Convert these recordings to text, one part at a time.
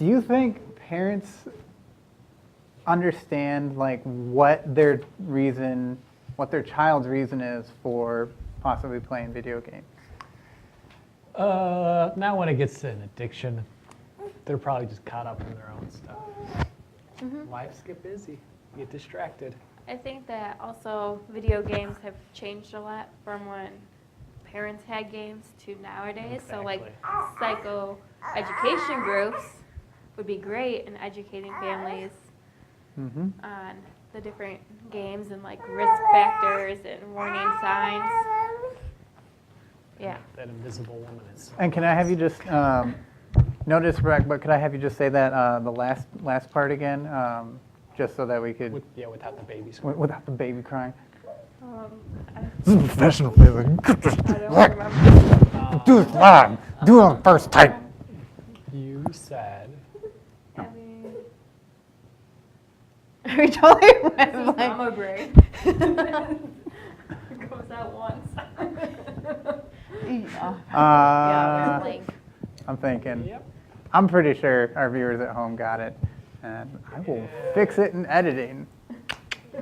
Do you think parents understand like what their child's reason is for possibly playing video games? Not when it gets to an addiction. They're probably just caught up in their own stuff. Lives get busy, get distracted. I think that also video games have changed a lot from when parents had games to nowadays. So like psycho-education groups would be great in educating families on the different games and like risk factors and warning signs. Yeah. That invisible woman is. And can I have you just no disrespect, but could I have you just say that the last part again, just so that we could Without the baby screaming. without the baby crying. This is professional feeling. I don't remember. Do it live. Do it on first type. You said. We totally This went is like, mama brain. It goes out once. yeah, blank. I'm thinking. Yep. I'm pretty sure our viewers at home got it, and I will fix it in editing.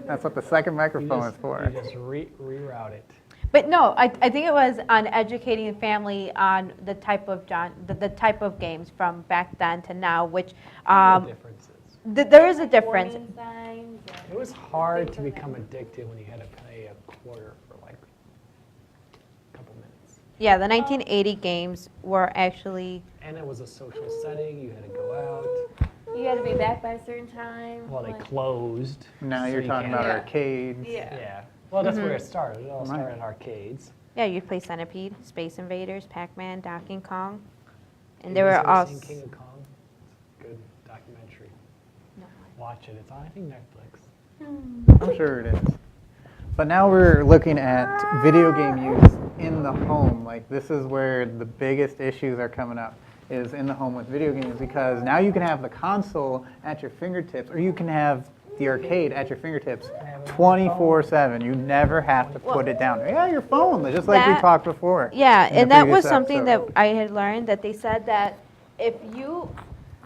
That's what the second microphone is for. You just reroute it. But no, I think it was on educating the family on the type of the type of games from back then to now, which The differences. there is a difference. Warning signs. It was hard to become addicted when you had to pay a quarter for like a couple minutes. Yeah, the 1980 games were actually. And it was a social setting. You had to go out. You had to be back by a certain time. Well, they like- closed. Now so you're you talking can't- about Yeah. arcades. Yeah. Well, that's where it started. It all Right. started in arcades. Yeah, you'd play Centipede, Space Invaders, Pac-Man, Donkey Kong, and You they were guys ever all. seen King of Kong? It's a good documentary. No. Watch it. It's on, I think, Netflix. I'm sure it is. But now we're looking at video game use in the home. Like this is where the biggest issues are coming up, is in the home with video games, because now you can have the console at your fingertips, or you can have the arcade at your fingertips 24/7. You never have to put it down. Yeah, your phone, just like we That- talked before. Yeah, in the and that previous was something episode. that I had learned, that they said that if you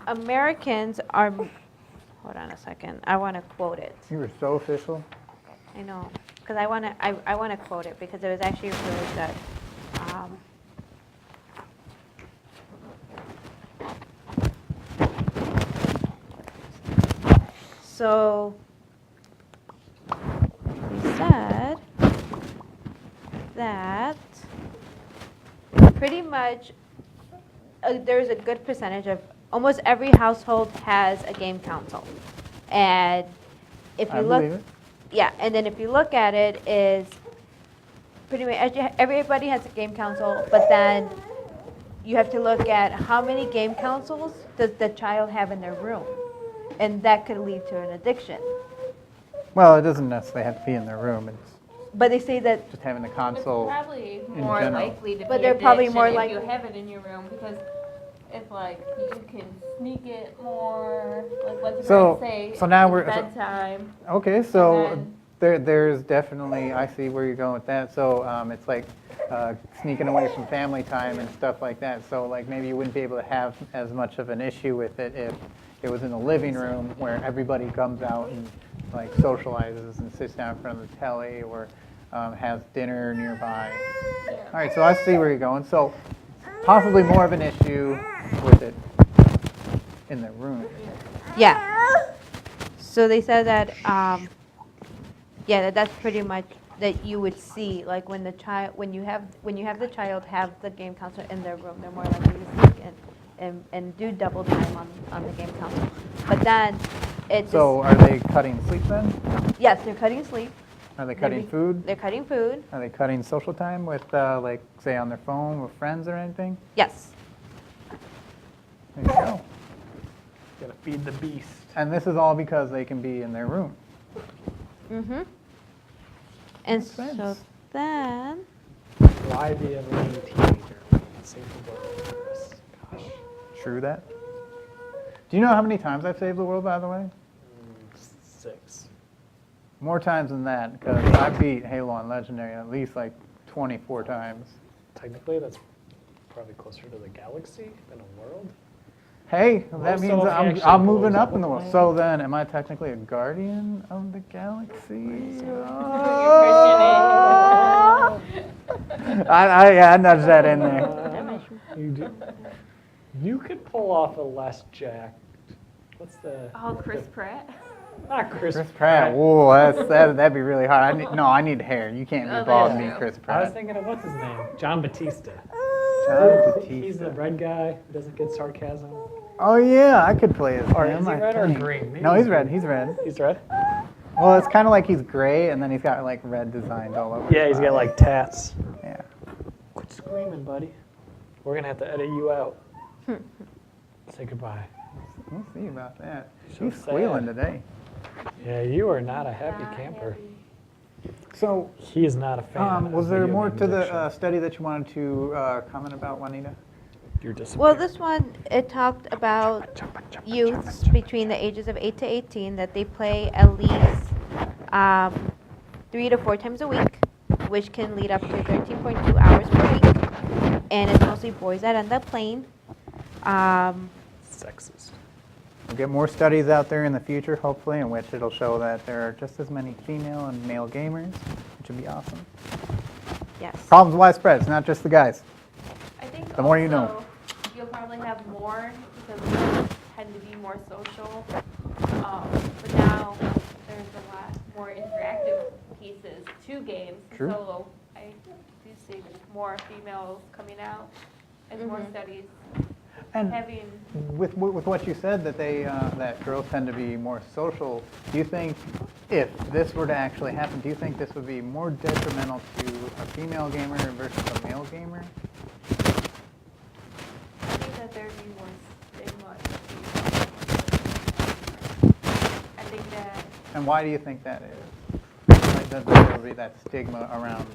Americans are, hold on a second, I want to quote it. You were so official. I know, because I want to quote it because it was actually really good. So they said that pretty much there's a good percentage of almost every household has a game console, and if you I look. believe it. Yeah, and then if you look at it, is pretty much everybody has a game console, but then you have to look at how many game consoles does the child have in their room, and that could lead to an addiction. Well, it doesn't necessarily have to be in their room. It's But they say that just having the It's console. probably in more general. likely to But be they're probably addiction more if like- you have it in your room, because it's like you can sneak it more. Like what's So- say? so now it's we're- bedtime. Okay, so And there's definitely, I see where you're going with that. So it's like sneaking away from family time and stuff like that. So like maybe you wouldn't be able to have as much of an issue with it if it was in the living room where everybody comes out and like socializes and sits down in front of the telly, or has dinner nearby. Yeah. All right, so I see where you're going. So possibly more of an issue with it in the room. yeah. So they said that that's pretty much that you would see, like when you have the child have the game console in their room, they're more likely to sneak in and do double time on the game console. But then it's So are they cutting sleep then? yes, they're cutting sleep. Are they cutting food? They're cutting food. Are they cutting social time with, like, say, on their phone with friends or anything? Yes. There you go. Gotta feed the beast. And this is all because they can be in their room. Mhm. And Makes so sense. then Why be a living teenager? Save the world. Gosh. True that. Do you know how many times I've saved the world, by the way? 6. More times than that, because I beat Halo on Legendary at least like 24 times. Technically, that's probably closer to the galaxy than a world. Hey, that Most of means them I'm actually moving blows up up in the a world. planet. So then, am I technically a guardian of the galaxy? I nudged that in there. You do. You could pull off a less jacked. What's the? Oh, Chris Pratt. Not Chris, Chris Pratt. Whoa, that'd be really hard. I need hair. You can't be Oh, bald that's and be true. Chris I was Pratt. thinking of what's his name? John Batista. John He's the Batista. red guy who doesn't get sarcasm. Oh yeah, I could play as Or him. is he I red or think. green? Maybe No, he's he's red. green. He's red. He's red. Well, it's kind of like he's gray, and then he's got like red designs all over. Yeah, his he's got body. like tats. Yeah. Quit screaming, buddy. We're gonna have to edit you out. Say goodbye. We'll see about that. So He's squealing sad. today. Yeah, you are not a happy Not camper. happy. So, He is not a fan. was of there video more game to the addiction. study that you wanted to comment about, Juanita? You're Well, disappearing. this one, it talked about youths between the ages of 8 to 18 that they play at least 3 to 4 times a week, which can lead up to 13.2 hours per week. And it's mostly boys that end up playing. Sexist. We'll get more studies out there in the future, hopefully, in which it'll show that there are just as many female and male gamers, which would be awesome. Yes. Problems widespread. It's not just the guys. I think The more you know. also you'll probably have more because girls tend to be more social. But now there's a lot more interactive pieces to games. True. So I do see more females coming out and more studies And having. with what you said, that that girls tend to be more social, do you think if this were to actually happen, do you think this would be more detrimental to a female gamer versus a male gamer? I think that there'd be more stigma. I think that And why do you think that is? Why does there be that stigma around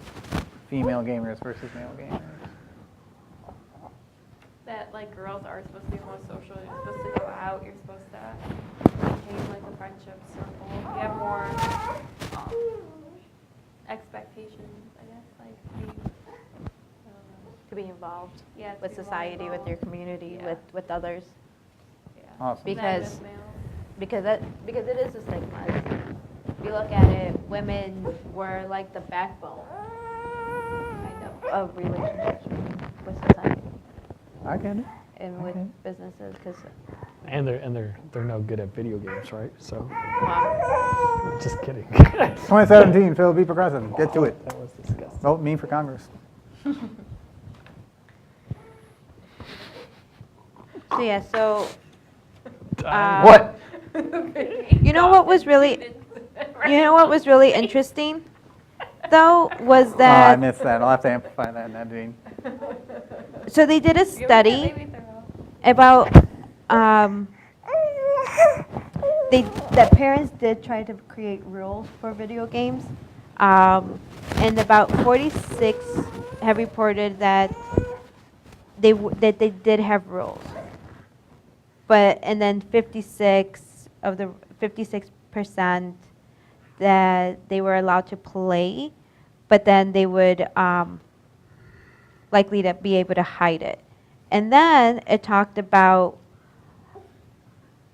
female gamers versus male gamers? that like girls are supposed to be more social. You're supposed to go out. You're supposed to maintain like a friendship circle. You have more expectations, I guess. Like I don't know. To be involved Yeah, to with be more society, with your involved. community, Yeah. with others. Yeah. Awesome. Because- Than with males. Because it is a stigma. If you look at it, women were like the backbone of relationships with society I get it. and with Okay. businesses. Because And they're no good at video games, right? So just kidding. 2017, Phil, be progressive. Get to it. That was disgusting. Vote me for Congress. So yeah, so What? you know what was really interesting though was Oh, I that missed that. I'll have to amplify that, Nadine. so they did a Give me study that baby throw. about that parents did try to create rules for video games, and about 46 have reported that they did have rules, and then 56% that they were allowed to play, but then they would likely to be able to hide it. And then it talked about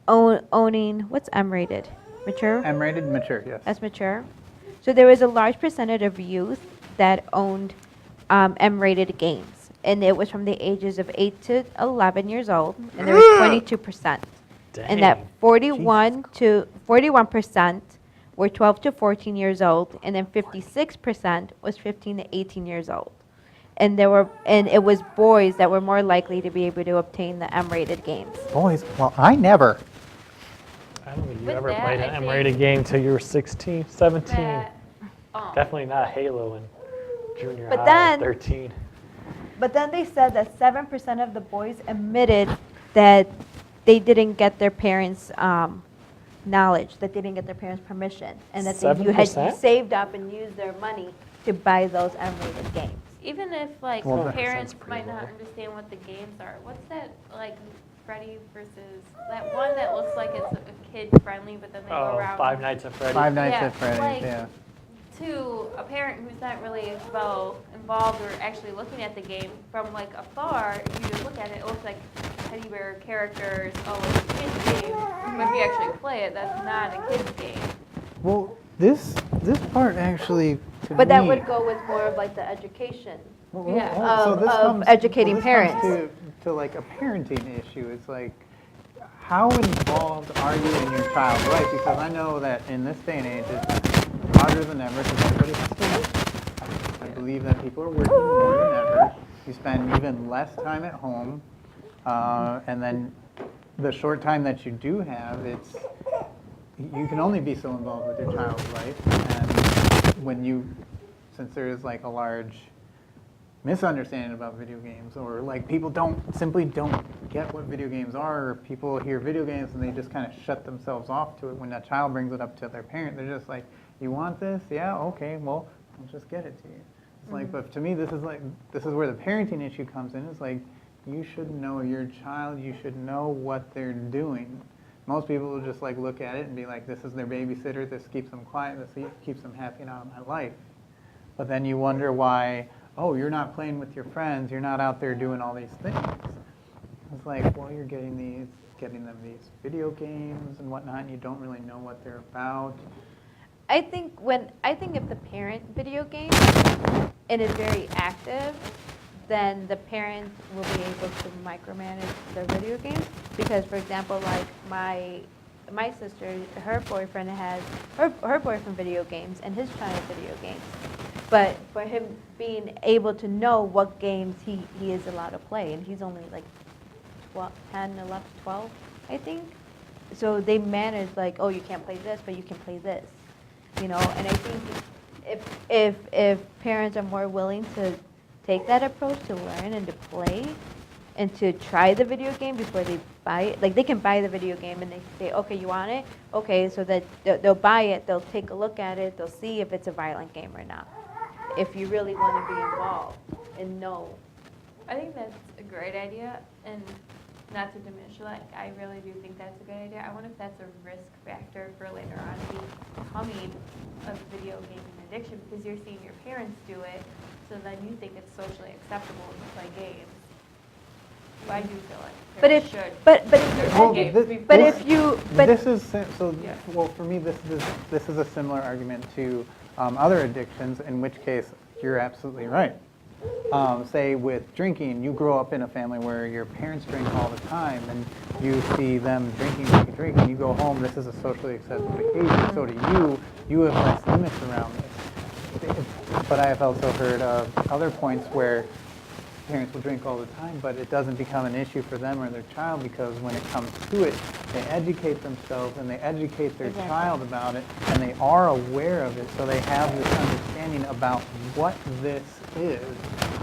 owning, what's M-rated? Mature? M-rated, mature, yes. That's mature. So there was a large percentage of youth that owned M-rated games. And it was from the ages of 8 to 11 years old. And there was 22%. And that 41% were 12 to 14 years old. And then 56% was 15 to 18 years old. And it was boys that were more likely to be able to obtain the M-rated games. Boys, well, I never. I don't think you With ever that, played I an think M-rated game till you were 16, 17. That, Definitely not Halo in junior But high, then- 13. But then they said that 7% of the boys admitted that they didn't get their parents' knowledge, that they didn't get their parents' permission, and that you had 7%? saved up and used their money to buy those M-rated games. even if like Well, that parents sounds might pretty not low. understand what the games are, what's that like Freddy versus that one that looks like it's a kid friendly, but then they go Oh, around. Five Nights at Freddy's. Five Nights Yeah, at Freddy's, like- yeah. To a parent who's not really well involved or actually looking at the game from like afar, if you just look at it, it looks like teddy bear characters, oh, it's a kid's game. But if you actually play it, that's not a kid's game. Well, this part actually, to But that me- would go with more of like the education. Well, Yeah. Of educating this parents. Comes to like a parenting issue. It's like, how involved are you in your child's life? Because I know that in this day and age, it's harder than ever because everybody has to work. I believe that people are working more than ever. You spend even less time at home, and then the short time that you do have, you can only be so involved with your child's life. And since there is like a large misunderstanding about video games, or like people simply don't get what video games are, or people hear video games and they just kind of shut themselves off to it. When a child brings it up to their parent, they're just like, you want this? Yeah, okay, well, I'll just get it to you. It's like, but to me, this is where the parenting issue comes in. It's like, you should know your child, you should know what they're doing. Most people will just like look at it and be like, this is their babysitter, this keeps them quiet, this keeps them happy and out of my life. But then you wonder why, oh, you're not playing with your friends, you're not out there doing all these things. It's like, well, you're getting them these video games and whatnot, and you don't really know what they're about. I think if the parent video game and is very active, then the parent will be able to micromanage their video games. Because, for example, like my sister, her boyfriend has her boyfriend video games and his child video games. But for him being able to know what games he is allowed to play, and he's only like 10, 11, 12, I think. So they manage like, oh, you can't play this, but you can play this, you know. And I think if parents are more willing to take that approach to learn and to play and to try the video game before they buy it, like they can buy the video game and they say, okay, you want it? Okay, so that they'll buy it, they'll take a look at it, they'll see if it's a violent game or not. If you really want to be involved and know. I think that's a great idea, and not to diminish it, I really do think that's a good idea. I wonder if that's a risk factor for later on becoming a video gaming addiction, because you're seeing your parents do it, so then you think it's socially acceptable to play games. So I do feel like parents should. Well, for me, this is a similar argument to other addictions, in which case you're absolutely right. Say with drinking, you grow up in a family where your parents drink all the time, and you see them drinking, and you go home, this is a socially acceptable behavior, so to you have less limits around this. But I have also heard of other points where parents will drink all the time, but it doesn't become an issue for them or their child, because when it comes to it, they educate themselves and they educate their child about it, and they are aware of it, so they have this understanding about what this is,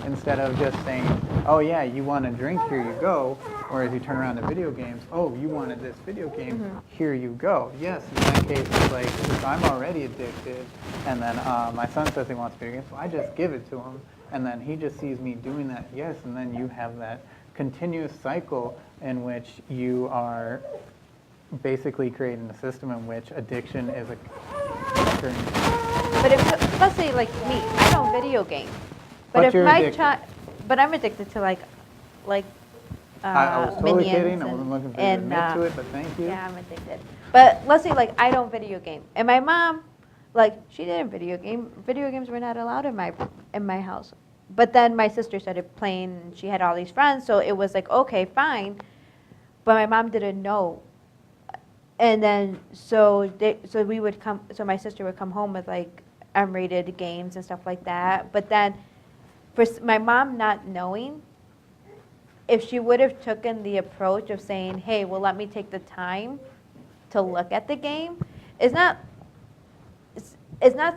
instead of just saying, oh yeah, you want a drink, here you go, or as you turn around to video games, oh, you wanted this video game, here you go. Yes, in that case, it's like, if I'm already addicted, and then my son says he wants video games, so I just give it to him, and then he just sees me doing that, yes, and then you have that continuous cycle in which you are basically creating a system in which addiction is occurring. But if, let's say like me, I don't video game. But if you're my addicted. child, but I'm addicted to like I was totally Minions kidding, I wasn't looking for you to admit to it, but thank you. Yeah, I'm addicted. But let's say like I don't video game, and my mom, like she didn't video game. Video games were not allowed in my house. But then my sister started playing, and she had all these friends, so it was like, okay, fine. But my mom didn't know. And then, so my sister would come home with like M-rated games and stuff like that. But then, for my mom not knowing, if she would have taken the approach of saying, hey, well, let me take the time to look at the game, it's not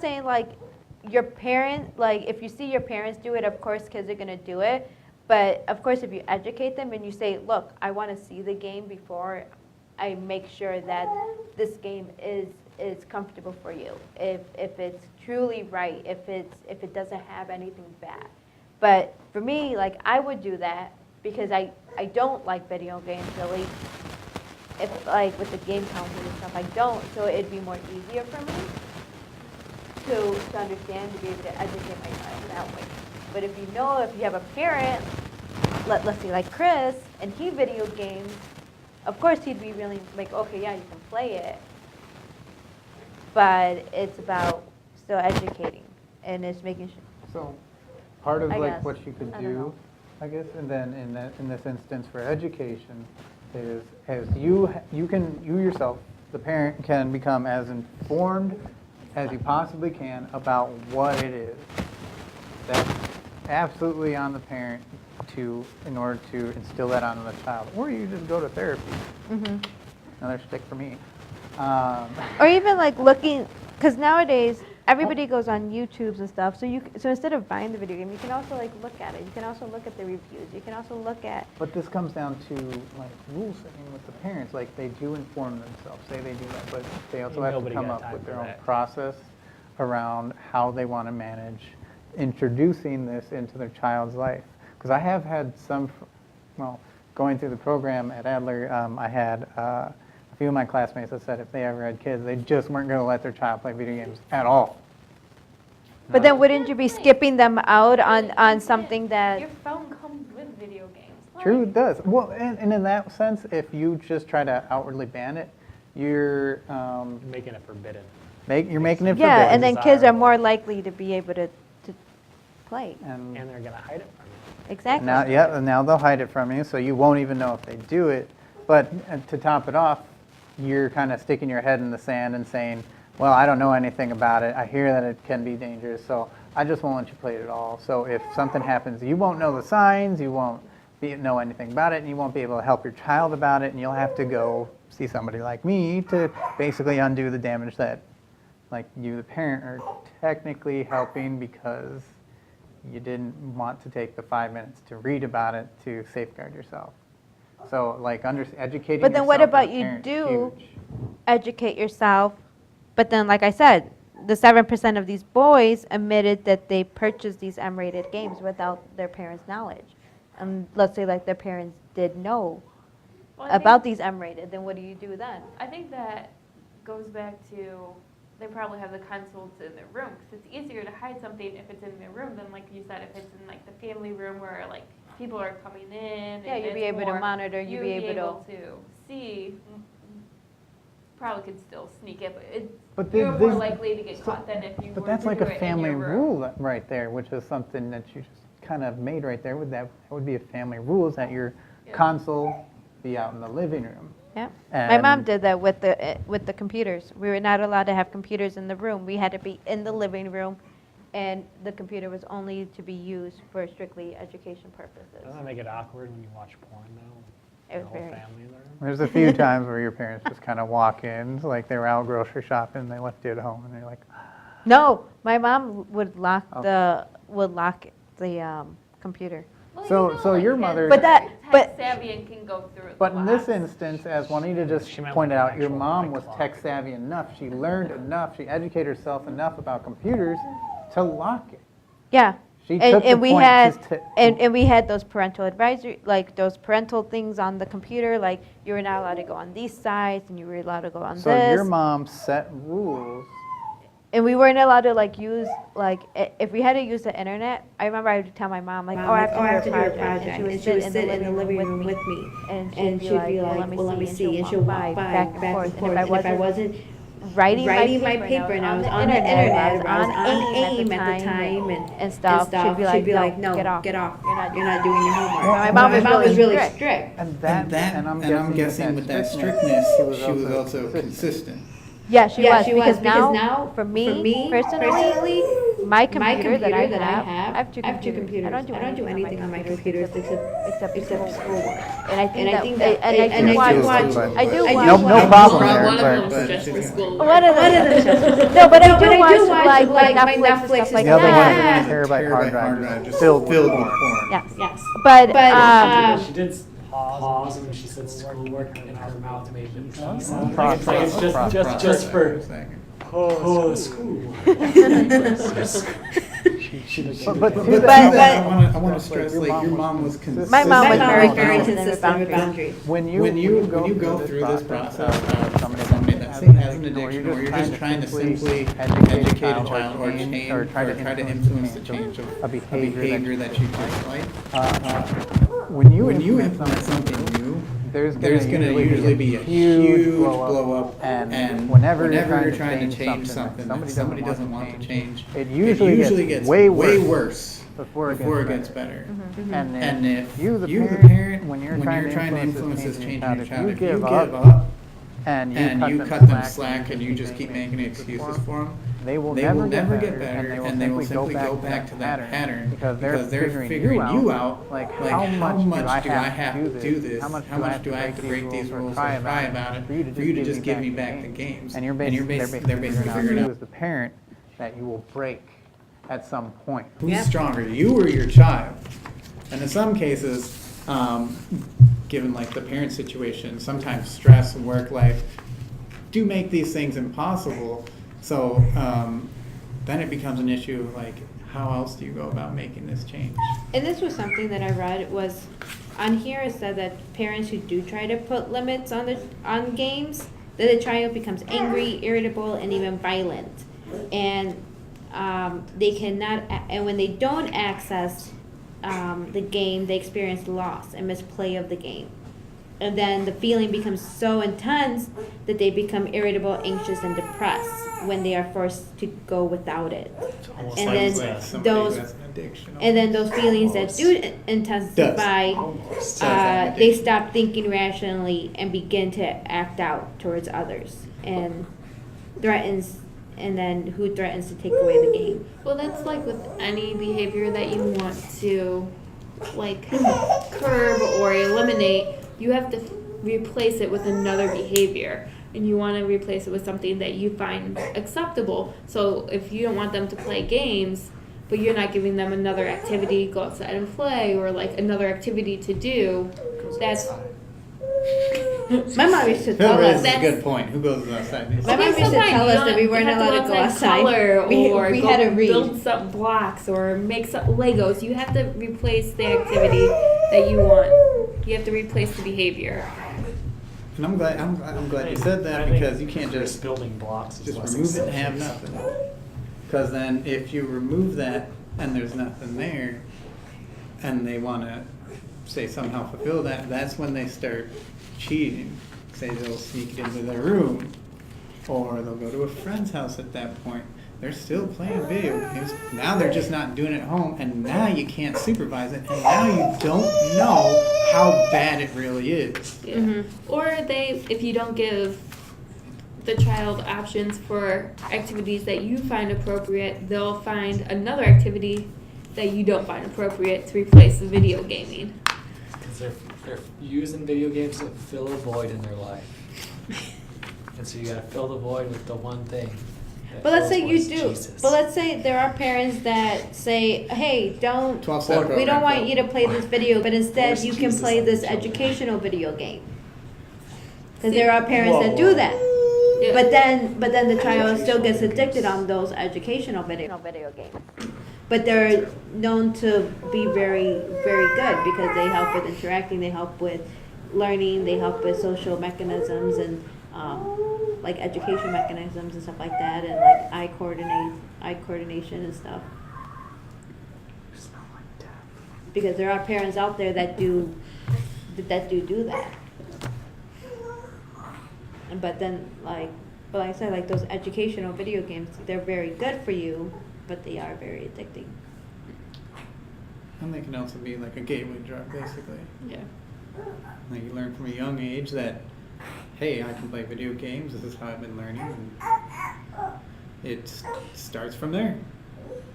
saying like, your parent, like if you see your parents do it, of course kids are going to do it. But of course if you educate them and you say, look, I want to see the game before I make sure that this game is comfortable for you. If it's truly right, if it doesn't have anything bad. But for me, like I would do that because I don't like video games really. If like with the game console and stuff, I don't. So it'd be more easier for me to understand, to be able to educate my child that way. But if you have a parent let's see, like Chris, and he video games, of course he'd be really like, okay, yeah, you can play it. But it's about still educating, and it's making sure. So part of I like guess. what you could I don't do, know. I guess, and then in this instance for education, is as you yourself, the parent, can become as informed as you possibly can about what it is. That's absolutely on the parent in order to instill that onto the child, or you just go to therapy. Another stick for me. Or even like looking, because nowadays everybody goes on YouTubes and stuff. So so instead of buying the video game, you can also like look at it. You can also look at the reviews. You can also look at. But this comes down to like rule setting with the parents. Like they do inform themselves, say they do that, but they also have to Nobody come got up time with for their own that. process around how they want to manage introducing this into their child's life. Because I have had going through the program at Adler, I had a few of my classmates that said if they ever had kids, they just weren't going to let their child play video games at all. But then wouldn't you be skipping them out on something that? Your phone comes with video games. True, it does. Well, and in that sense, if you just try to outwardly ban it, you're Making it forbidden. you're making it Yeah, forbidden. and then kids are more likely to be able to play. And And they're going to hide it from you. Exactly. now they'll hide it from you, so you won't even know if they do it. But to top it off, you're kind of sticking your head in the sand and saying, well, I don't know anything about it. I hear that it can be dangerous, so I just won't let you play it at all. So if something happens, you won't know the signs, you won't know anything about it, and you won't be able to help your child about it, and you'll have to go see somebody like me to basically undo the damage that, like, you, the parent, are technically helping because you didn't want to take the 5 minutes to read about it to safeguard yourself. So, like, educating But then what yourself about as a you parent is do huge. educate yourself, but then like I said, the 7% of these boys admitted that they purchased these M-rated games without their parents' knowledge. And let's say like their parents did know Well, I about think- these M-rated, then what do you do then? I think that goes back to they probably have the consoles in their room because it's easier to hide something if it's in their room than, like you said, if it's in like the family room where like people are coming in. Yeah, and you'd be it's able to more- monitor, you'd be able to see. Probably could still sneak it, But you're this- more likely to get caught than if you But were that's to like do a it in family your room. rule right there, which is something that you just kind of made right there. That would be a family rule, is that your Yeah. console be out in the living room. Yeah. My mom And- did that with the computers. We were not allowed to have computers in the room. We had to be in the living room, and the computer was only to be used for strictly education purposes. Doesn't that make it awkward when you watch porn, though? It was The whole very. family in the room? There's a few times where your parents just kind of walk in, like they were out grocery shopping, and they left you at home, and you're like, No, my mom would lock Okay. the computer. Well, So- you know, so like, your kids mother- are But that- tech but- savvy and can go through it. but in this lots. instance, as Juanita just She meant pointed like an out, your actual, mom like, was clock. tech savvy enough, she learned enough, she educated herself enough about computers to lock it. Yeah. She And, took the and we point had just to- and we had those parental advisory, like those parental things on the computer, like you were not allowed to go on these sites and you were allowed to go on So this. your mom set rules. And we weren't allowed to like use like if we had to use the internet. I remember I would tell my mom like, oh, I have to do a project, and she would sit in the living room with me, and she'd be like, well, let me see, and she'll walk back and forth. And if I wasn't writing my paper and I was on the internet, I was on AIM at the time and stuff, she'd be like, no, get off, you're not doing your homework. My mom was really strict. And I'm guessing with that strictness, she was also consistent. Yeah, she was, because now, now, for me personally, my computer that I have, I have two computers. I don't do anything on my computers except schoolwork. And I think that, and I do watch, No problem there. One but- of them is just for school. One of them. No, but I do watch like Netflix and stuff like The other one is that. a terabyte hard drive just filled with porn. Yes. Yes. But, She did pause when she said schoolwork in her mouth made it sound like it's just for school. But But- I want to stress, like, your mom was consistent. My mom was very very consistent with boundaries. When you go through this process of somebody that's has an addiction, or you're just trying to simply educate a child or change, or try to influence the change of a behavior that you dislike, when you when you implement implement something new, there's there's going gonna to usually be a huge blow up, and whenever you're you're trying to change something that somebody doesn't want to change, it usually gets way worse before it gets better. And if you, the the parent, parent, when you're when trying you're to trying to influence influence this this change changing in your your child, child, if you give up up and and you cut them slack and and you just keep making excuses for them, they will they never will never get get better, better, and they will simply go back to that pattern because they're figuring you out, like how much do I have to do this? How much do I have to break these rules or try about it for you to just give me back the games? And they're basically figuring out, you as the parent, that you will break at some point. Who's stronger, you or your child? And in some cases, given like the parent situation, sometimes stress and work life do make these things impossible. So then it becomes an issue of like, how else do you go about making this change? And this was something that I read was, on here it said that parents who do try to put limits on games, that the child becomes angry, irritable, and even violent. And they cannot, and when they don't access the game, they experience loss and misplay of the game. And then the feeling becomes so intense that they become irritable, anxious, and depressed when they are forced to go without it. Almost And like then somebody those, who has an addiction. and then those feelings that do intensify, Almost. they stop thinking rationally and begin to act out towards others and threatens. And then who threatens to take away the game? Well, that's like with any behavior that you want to, like, curb or eliminate, you have to replace it with another behavior. And you want to replace it with something that you find acceptable. So if you don't want them to play games, but you're not giving them another activity, go outside and play, or like another activity to do, that's... My mom used to That tell us raises a good point. Who goes outside? My mom used to sometimes tell you us that don't- we weren't you have allowed to go outside. Color We or we go had to read. build some blocks or make some Legos. You have to replace the activity that you want. You have to replace the behavior. And I'm glad you said that, I think because you can't just building blocks is just less remove it and have acceptance. nothing. Because then if you remove that and there's nothing there, and they want to say somehow fulfill that, that's when they start cheating. Say they'll sneak it into their room, or they'll go to a friend's house at that point. They're still playing video games. Now they're just not doing it at home, and now you can't supervise it, and now you don't know how bad it really is. Yeah. Mm-hmm. Or if you don't give the child options for activities that you find appropriate, they'll find another activity that you don't find appropriate to replace the video gaming. Because they're using video games to fill a void in their life. And so you gotta fill the void with the one thing. that But let's fills say you voids, do. Jesus. But let's say there are parents that say, "Hey, don't. 12-step We program, don't want Phil. you to play this video, but instead Force you can Jesus play on the this children." educational video game." Because there are parents that Whoa. do that. Yeah. But then the child still gets addicted on those educational video games. But they're known to be very, very good because they help with interacting, they help with learning, they help with social mechanisms and like education mechanisms and stuff like that, and like eye coordination and stuff. Because there are parents out there that do that. But then, like I said, like those educational video games, they're very good for you, but they are very addicting. And they can also be like a gateway drug, basically. Yeah. Like you learn from a young age that, hey, I can play video games. This is how I've been learning. And it starts from there.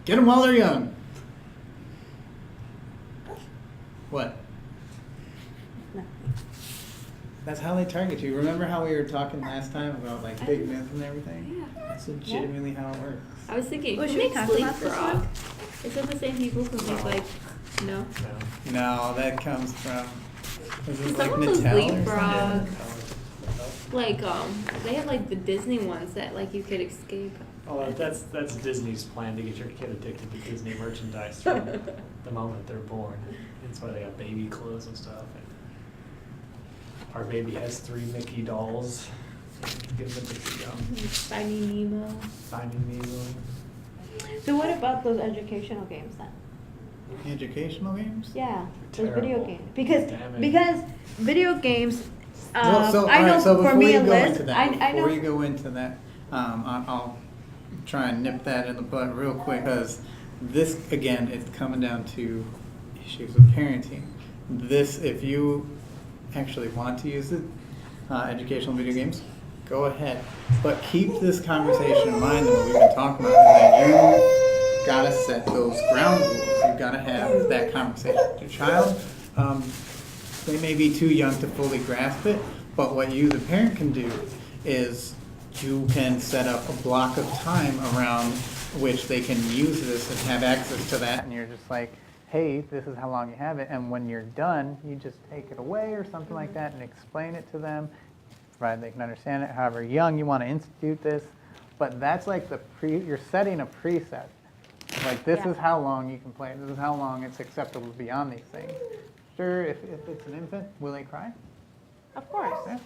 Get them while they're young. What? That's how they target you. Remember how we were talking last time about like big myth and everything? Yeah. That's legitimately how it works. I was thinking, Well, who should we makes talk about this leapfrog? Is it the same people who make like, no? No. No, that comes from, is it like Some of those Mattel or leapfrog, something? like they have like the Disney ones that like you could escape. Oh, that's Disney's plan to get your kid addicted to Disney merchandise from the moment they're born. That's why they have baby clothes and stuff. And our baby has 3 Mickey dolls. Give them addicted young. Finding Nemo. Finding Nemo. So what about those educational games then? Educational games? Yeah, those video Terrible. games. Because Damning. video games, Well, I know so for before me you and go Liz, into that, I know. before you go into that, I'll try and nip that in the bud real quick, because this, again, it's coming down to issues of parenting. This, if you actually want to use it, educational video games, go ahead. But keep this conversation in mind that what we've been talking about, is that you gotta set those ground rules. You've gotta have that conversation with your child. They may be too young to fully grasp it, but what you, the parent, can do is you can set up a block of time around which they can use this and have access to that. And you're just like, hey, this is how long you have it. And when you're done, you just take it away or something like that and explain it to them, provided they can understand it. However young you want to institute this. But that's like you're setting a preset. Like, this Yeah. is how long you can play. This is how long it's acceptable beyond these things. Sure, if it's an infant, will they cry? Of course. Yeah.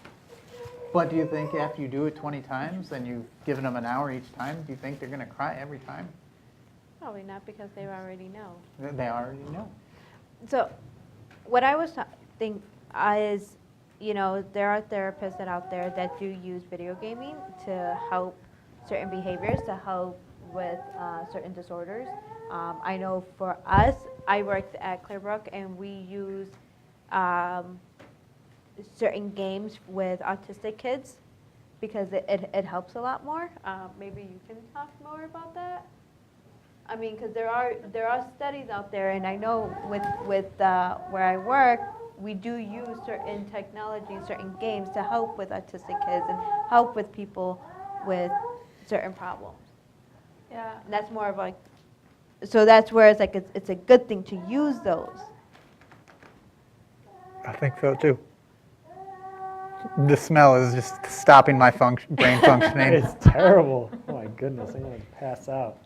But do you think after you do it 20 times and you've given them an hour each time, do you think they're going to cry every time? Probably not, because they already know. They already know. So, what I was thinking is, there are therapists out there that do use video gaming to help certain behaviors, to help with certain disorders. I know for us, I worked at Clearbrook, and we use certain games with autistic kids because it helps a lot more. Maybe you can talk more about that. I mean, because there are studies out there, and I know with where I work, we do use certain technology, certain games to help with autistic kids and help with people with certain problems. Yeah. And that's more of like, so that's where it's like it's a good thing to use those. I think so too. The smell is just stopping my brain functioning. It's terrible. Oh my goodness, I'm gonna pass out.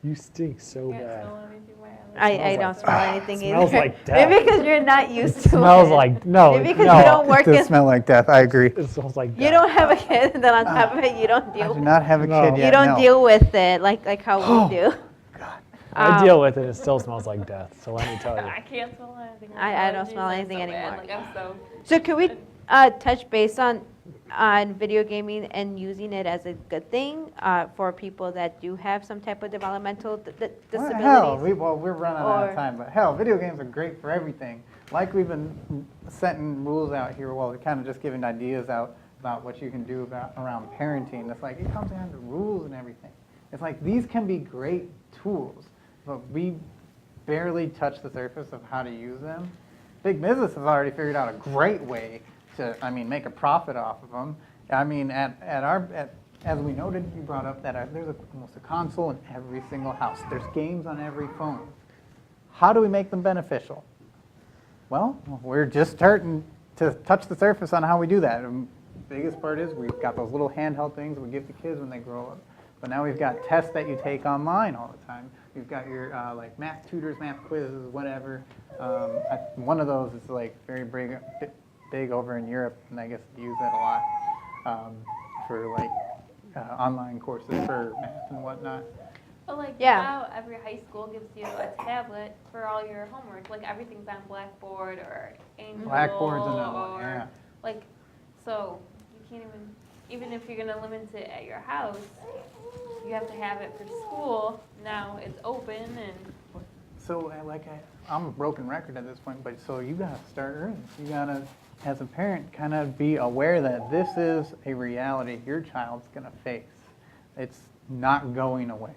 You stink so Can't bad. smell anything by I smells don't like- smell anything smells either. like death. Maybe because you're not used to it. Smells like no. Maybe because no. you don't It work does in. smell like death. I agree. It smells like death. You don't have a kid, and then on top of it, you don't I deal. do not have a No. kid yet. You don't no. deal with it like how we do. I deal with it. It still smells like death. So let me tell you. I can't smell anything. I don't Allergies smell are anything so bad. anymore. Like, I'm so. So can we touch base on video gaming and using it as a good thing for people that do have some type of developmental disabilities? Well, hell, we're running out Or- of time, but hell, video games are great for everything. Like we've been setting rules out here, well, we're kind of just giving ideas out about what you can do around parenting. It's like, it comes down to rules and everything. It's like, these can be great tools, but we barely touch the surface of how to use them. Big business has already figured out a great way to, make a profit off of them. I mean, as we noted, you brought up that there's almost a console in every single house. There's games on every phone. How do we make them beneficial? Well, we're just starting to touch the surface on how we do that. The biggest part is we've got those little handheld things we give to kids when they grow up. But now we've got tests that you take online all the time. You've got your like math tutors, math quizzes, whatever. One of those is like very big over in Europe, and I guess they use that a lot for like online courses for math and whatnot. But like Yeah. now, every high school gives you a tablet for all your homework. Like everything's on Blackboard or Angel Blackboard's another one, or yeah. like, so you can't even if you're gonna limit it at your house, you have to have it for school. Now it's open and So I'm a broken record at this point, but so you gotta start early. You gotta, as a parent, kind of be aware that this is a reality your child's gonna face. It's not going away.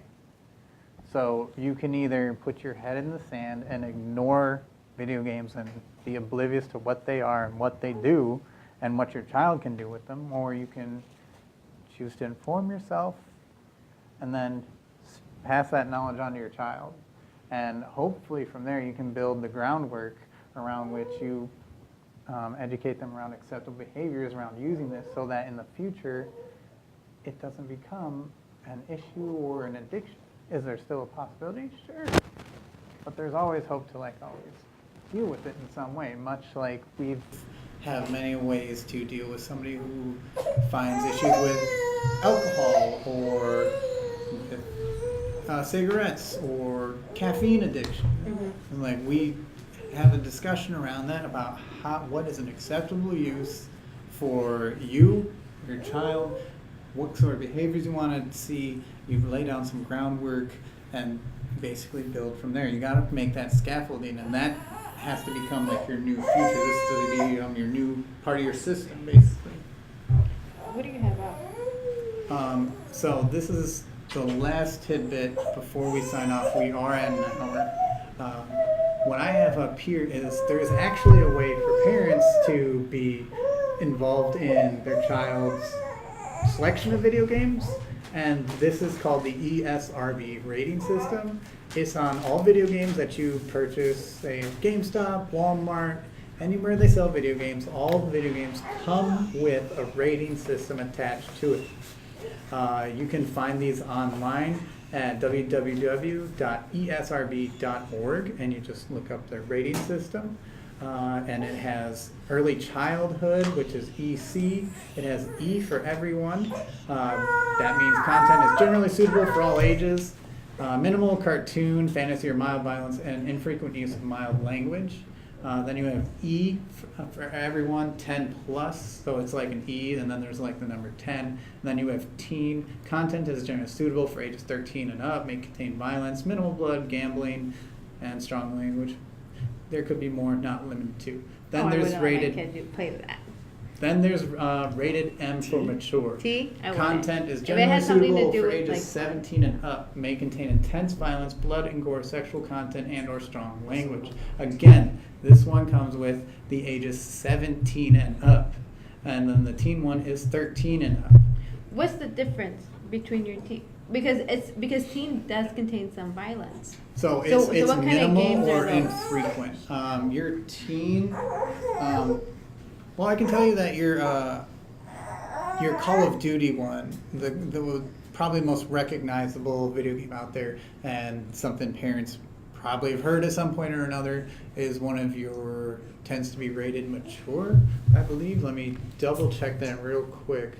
So you can either put your head in the sand and ignore video games and be oblivious to what they are and what they do and what your child can do with them, or you can choose to inform yourself and then pass that knowledge on to your child. And hopefully from there you can build the groundwork around which you educate them around acceptable behaviors around using this, so that in the future it doesn't become an issue or an addiction. Is there still a possibility? Sure. But there's always hope to always deal with it in some way, much like we've Have many ways to deal with somebody who finds issues with alcohol or with cigarettes or caffeine addiction. Mhm. And like we have a discussion around that about what is an acceptable use for you, your child, what sort of behaviors you want to see. You lay down some groundwork and basically build from there. You got to make that scaffolding, and that has to become like your new future. This is to be your new part of your system, basically. What do you have out? So this is the last tidbit before we sign off. We are at an hour. What I have up here is there's actually a way for parents to be involved in their child's selection of video games, and this is called the ESRB rating system. It's on all video games that you purchase, say GameStop, Walmart, anywhere they sell video games. All the video games come with a rating system attached to it. You can find these online at www.esrb.org, and you just look up the rating system. And it has early childhood, which is EC. It has E for everyone. That means content is generally suitable for all ages. Minimal cartoon, fantasy, or mild violence, and infrequent use of mild language. Then you have E for everyone, 10 plus, so it's like an E, and then there's like the number 10. And then you have teen. Content is generally suitable for ages 13 and up, may contain violence, minimal blood, gambling, and strong language. There could be more, not limited to. Then there's rated. I wouldn't play that. Then there's rated M for mature. T? I wouldn't. Content is If it generally has something to suitable do for with, ages like, 17 and up, may contain intense violence, blood and gore, sexual content, and or strong language. Again, this one comes with the ages 17 and up. And then the teen one is 13 and up. What's the difference between your teen? Because teen does contain some violence. So So it's what kind of minimal games are or those? infrequent. Your teen, well, I can tell you that your Call of Duty one, the probably most recognizable video game out there, and something parents probably have heard at some point or another, is one of your, tends to be rated mature, I believe. Let me double check that real quick.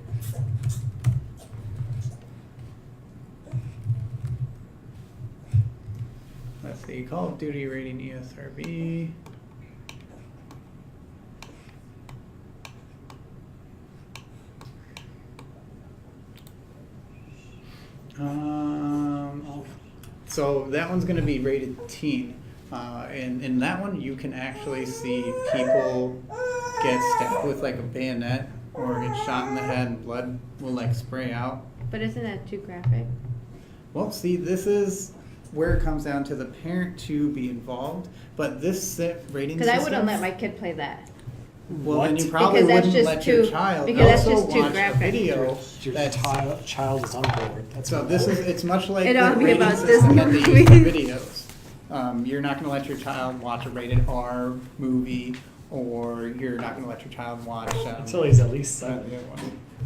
Let's see, Call of Duty rating ESRB. So that one's going to be rated teen. And in that one, you can actually see people get stabbed with like a bayonet or get shot in the head and blood will like spray out. But isn't that too graphic? Well, see, this is where it comes down to the parent to be involved. But this rating Because system... I wouldn't let my kid play that. Well, then you What? probably Because that's wouldn't just let your too- child because that's also just too watch a graphic. video Your that's... child is on board. That's So what this is, it's much like It ought the to be rating about system that they Disney use for movies. videos. You're not gonna let your child watch a rated R movie, or you're not gonna let your child watch... until he's at least 7.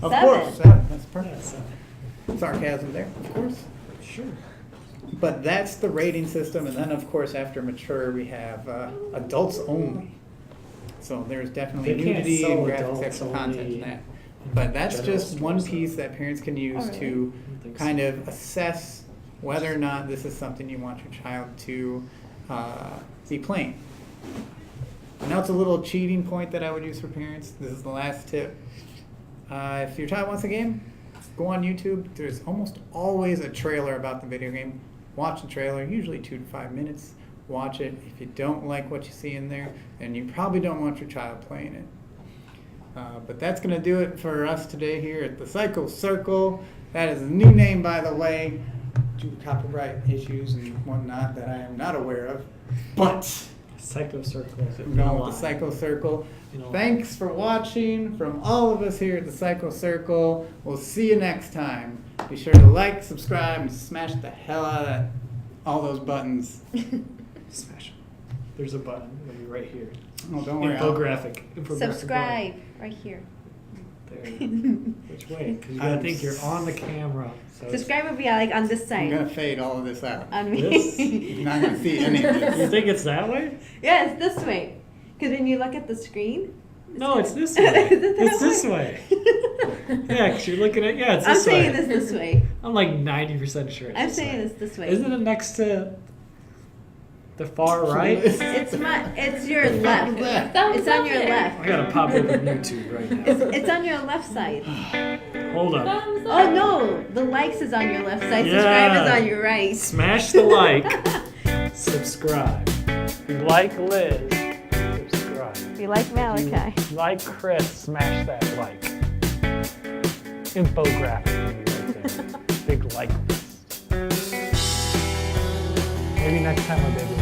Of 7. course, 7, that's Yeah, perfect. so, Sarcasm there, of course. sure. But that's the rating system, and then of course after mature we have adults only. So there's definitely They can't nudity sell and graphic adults sexual content in only that. But that's general just one stores, piece though. that parents can use Oh, really? to I don't think kind so. of assess whether or not this is something you want your child to be playing. Now it's a little cheating point that I would use for parents. This is the last tip. If your child wants a game, go on YouTube. There's almost always a trailer about the video game. Watch the trailer, usually 2 to 5 minutes. Watch it. If you don't like what you see in there, then you probably don't want your child playing it. But that's going to do it for us today here at the Psycho Circle. That is a new name, by the way, due to copyright issues and whatnot that I am not aware of. But Psycho Circle. we're going with the Psycho Circle. Thanks for watching from all of us here at the Psycho Circle. We'll see you next time. Be sure to like, subscribe, and smash the hell out of that, all those buttons. Smash it. There's a button. It'll be right here. Oh, don't worry. I'll- Infographic. Subscribe right here. There. Which way? Because you gotta think you're on the camera. So it's- Subscribe would be like on this I'm going side. to fade all of this out. On me. This? You're not going to see any of You this. think it's that way? Yeah, it's this way. Because when you look at the screen. No, it's this way. Is it that It's this way. Yeah, because you're looking at, yeah, it's I'm this way. saying this way. I'm like 90% sure it's I'm this saying way. this way. Isn't it next to the far right? It's your left. It's on your I left. gotta pop open YouTube right now. It's on your left side. Hold up. Oh no, the likes is on your left side. Yeah. Subscribe is on your right. Smash the like. Subscribe. If you like Liz, subscribe. If you like Malachi. If you like Chris, smash that like. Infographic right there. Big like list. Maybe next time our baby will